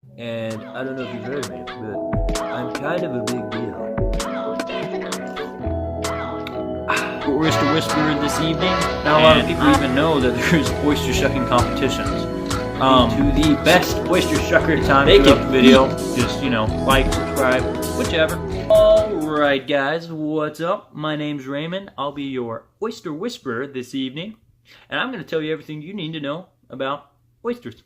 And I don't know if you've heard of me, but I'm kind of a big deal. Oyster Whisperer this evening. Not a lot of people even know that there's oyster shucking competitions. To the best oyster shucker time to make a video. Just, like, subscribe, whichever. Alright guys, what's up? My name's Raymond. I'll be your Oyster Whisperer this evening. And I'm going to tell you everything you need to know about oysters.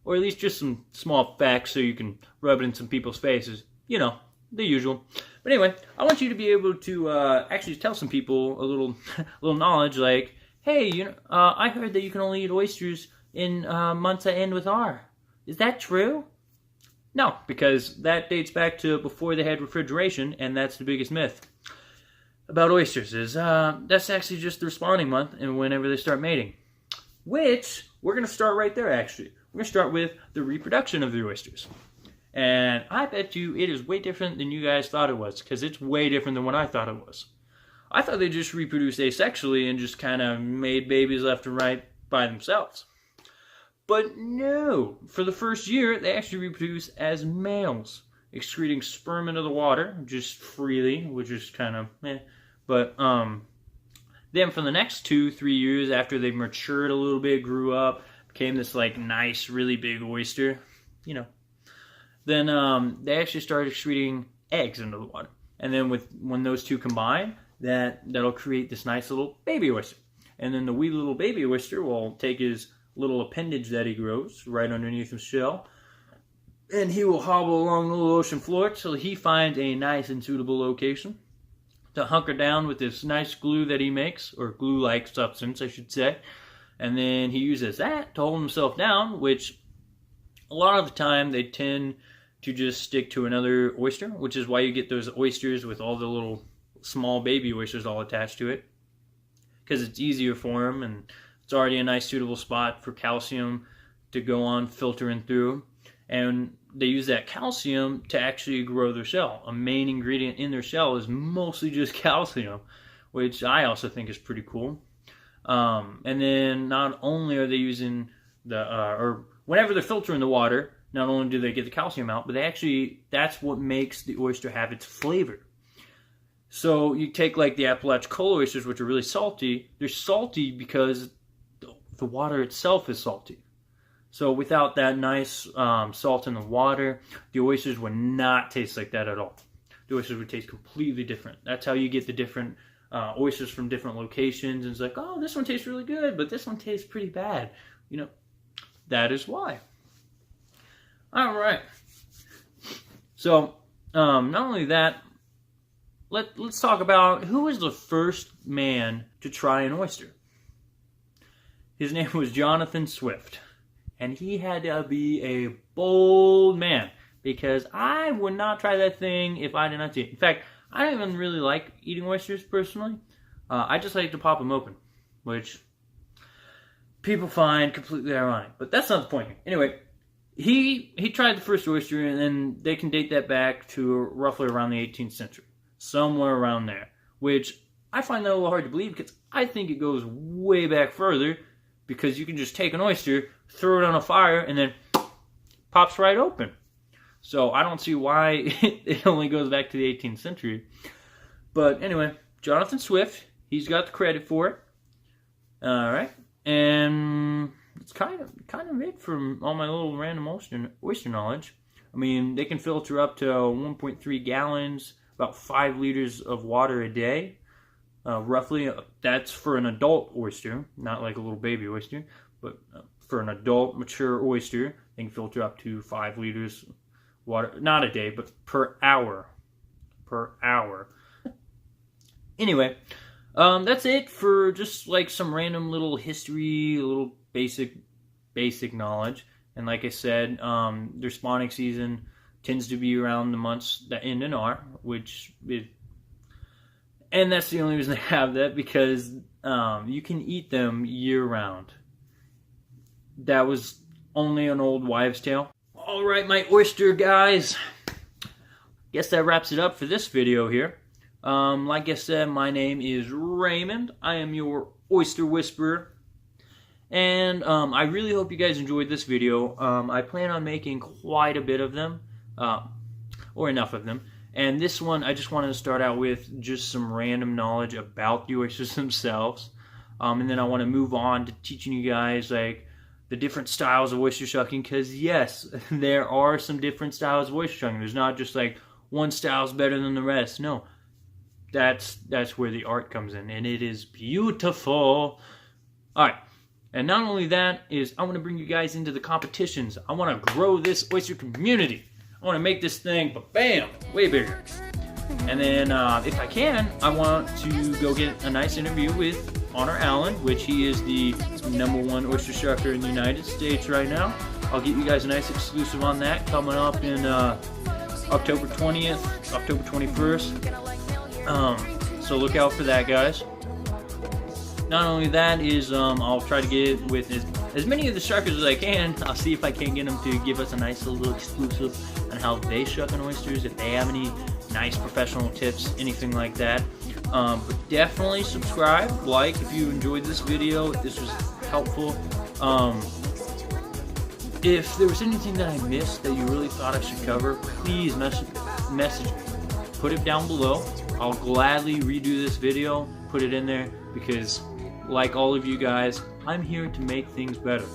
Or at least just some small facts so you can rub it in some people's faces. You know, the usual. But anyway, I want you to be able to actually tell some people a little knowledge, like, hey, I heard that you can only eat oysters in months that end with R. Is that true? No, because that dates back to before they had refrigeration, and that's the biggest myth about oysters, is that's actually just the spawning month and whenever they start mating. Which, we're going to start right there, actually. We're going to start with the reproduction of the oysters. And I bet you it is way different than you guys thought it was, because it's way different than what I thought it was. I thought they just reproduced asexually and just kind of made babies left and right by themselves. But no, for the first year, they actually reproduce as males, excreting sperm into the water, just freely, which is kind of meh. But then for the next 2-3 years, after they've matured a little bit, grew up, became this like nice, really big oyster, then they actually started excreting eggs into the water. And then when those two combine, that'll create this nice little baby oyster. And then the wee little baby oyster will take his little appendage that he grows right underneath his shell, and he will hobble along the little ocean floor till he finds a nice and suitable location to hunker down with this nice glue that he makes, or glue-like substance, I should say. And then he uses that to hold himself down, which a lot of the time they tend to just stick to another oyster, which is why you get those oysters with all the little small baby oysters all attached to it, because it's easier for them, and it's already a nice suitable spot for calcium to go on filtering through. And they use that calcium to actually grow their shell. A main ingredient in their shell is mostly just calcium, which I also think is pretty cool. And then not only are they using or whenever they're filtering the water, not only do they get the calcium out, but that's what makes the oyster have its flavor. So you take like the Apalachicola oysters, which are really salty. They're salty because the water itself is salty. So without that nice salt in the water, the oysters would not taste like that at all. The oysters would taste completely different. That's how you get the different oysters from different locations. And it's like, oh, this one tastes really good, but this one tastes pretty bad. That is why. All right. So not only that, let's talk about who was the first man to try an oyster. His name was Jonathan Swift, and he had to be a bold man, because I would not try that thing if I did not see it. In fact, I don't even really like eating oysters personally. I just like to pop them open, which people find completely ironic, but that's not the point here. Anyway, he tried the first oyster, and then they can date that back to roughly around the 18th century, somewhere around there, which I find that a little hard to believe, because I think it goes way back further, because you can just take an oyster, throw it on a fire, and then pops right open. So I don't see why it only goes back to the 18th century. But anyway, Jonathan Swift, he's got the credit for it. All right, and it's kind of it from all my little random oyster knowledge. I mean, they can filter up to 1.3 gallons, about 5 liters of water a day. Roughly, that's for an adult oyster, not like a little baby oyster, but for an adult, mature oyster, they can filter up to 5 liters water, not a day, but per hour. Per hour. Anyway, that's it for just like some random little history, a little basic knowledge. And like I said, their spawning season tends to be around the months that end in R, and that's the only reason I have that, because you can eat them year-round. That was only an old wives' tale. All right, my oyster guys. Guess that wraps it up for this video here. Like I said, my name is Raymond. I am your Oyster Whisperer. And I really hope you guys enjoyed this video. I plan on making quite a bit of them, or enough of them. And this one, I just wanted to start out with just some random knowledge about the oysters themselves. And then I want to move on to teaching you guys like the different styles of oyster shucking, because yes, there are some different styles of oyster shucking. There's not just like one style is better than the rest. No, that's where the art comes in, and it is beautiful. All right. And not only that is, I want to bring you guys into the competitions. I want to grow this oyster community. I want to make this thing, bam, way bigger. And then, if I can, I want to go get a nice interview with Honor Allen, which he is the #1 oyster shucker in the United States right now. I'll get you guys a nice exclusive on that coming up in October 20th, October 21st. So look out for that, guys. Not only that is, I'll try to get with as many of the shuckers as I can. I'll see if I can get them to give us a nice little exclusive on how they shuck on oysters, if they have any nice professional tips, anything like that. But definitely subscribe, like if you enjoyed this video, if this was helpful. If there was anything that I missed that you really thought I should cover, please message me. Put it down below. I'll gladly redo this video, put it in there, because like all of you guys, I'm here to make things better.